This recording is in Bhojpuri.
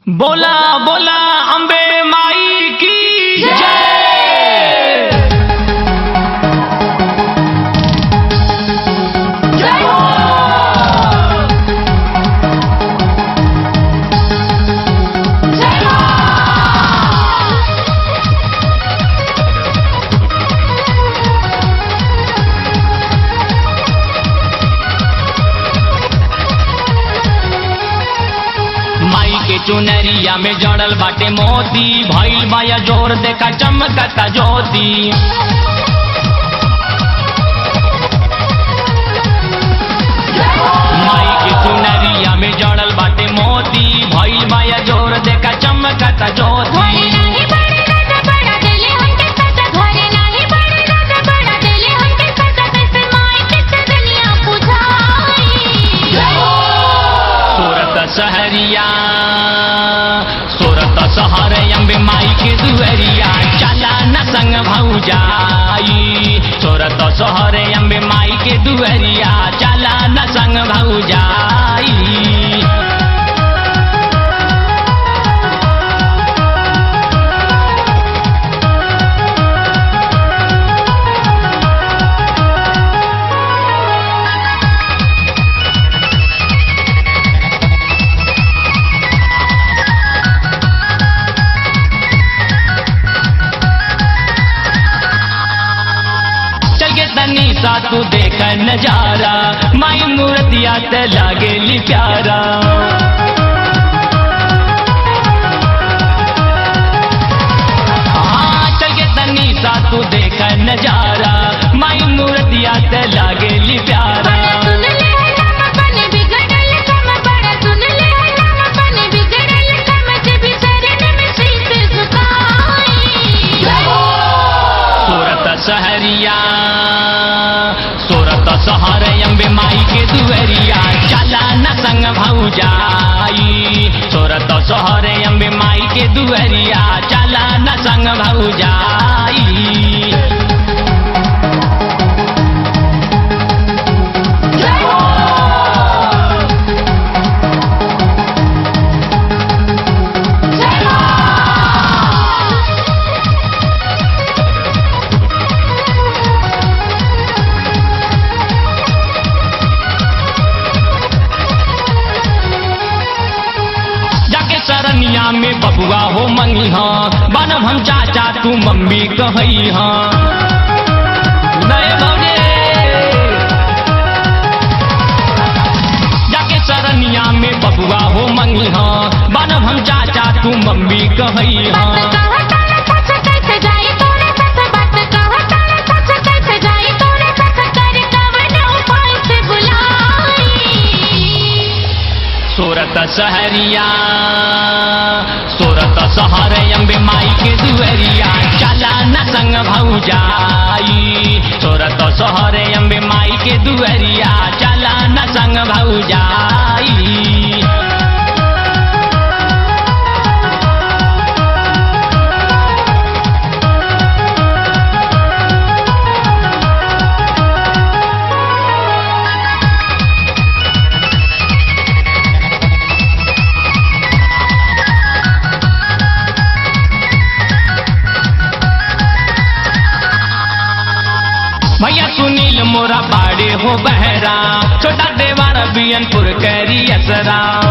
बोला बोला अम्बे माई की जय। जय हो। जय हो। माई के चुनरिया में जड़ल बाटे मोती, भइल बाया जोर देखा चमकता ज्योति। माई के चुनरिया में जड़ल बाटे मोती, भइल बाया जोर देखा चमकता ज्योति। सहरिया सोरत सहर अम्बे माई के दुअरिया, चला न संग भौजाई। सोरत सहर अम्बे माई के दुअरिया, चला न संग भौजाई। सा तू देख नजारा, माई मूर्तिया ते लागेली प्यारा। चल के तनी सा तू देख नजारा, माई मूर्तिया ते लागेली प्यारा। सहरिया सोरत सहर अम्बे माई के दुअरिया, चला न संग भौजाई। सोरत सहर अम्बे माई के दुअरिया, चला न संग भौजाई। सरनिया में बबुआ हो मंगी हाँ, बनब हम चाचा तू मम्मी कहई हाँ। जाके सरनिया में बबुआ हो मंगी हाँ, बनब हम चाचा तू मम्मी कहई हाँ। सोरत सहरिया सोरत सहर अम्बे माई के दुअरिया, चला न संग भौजाई। सोरत सहर अम्बे माई के दुअरिया, चला न संग भौजाई। भैया सुनील मोरा बाड़े हो बहरा, छोटा देवारा बियनपुर कैरी असरा।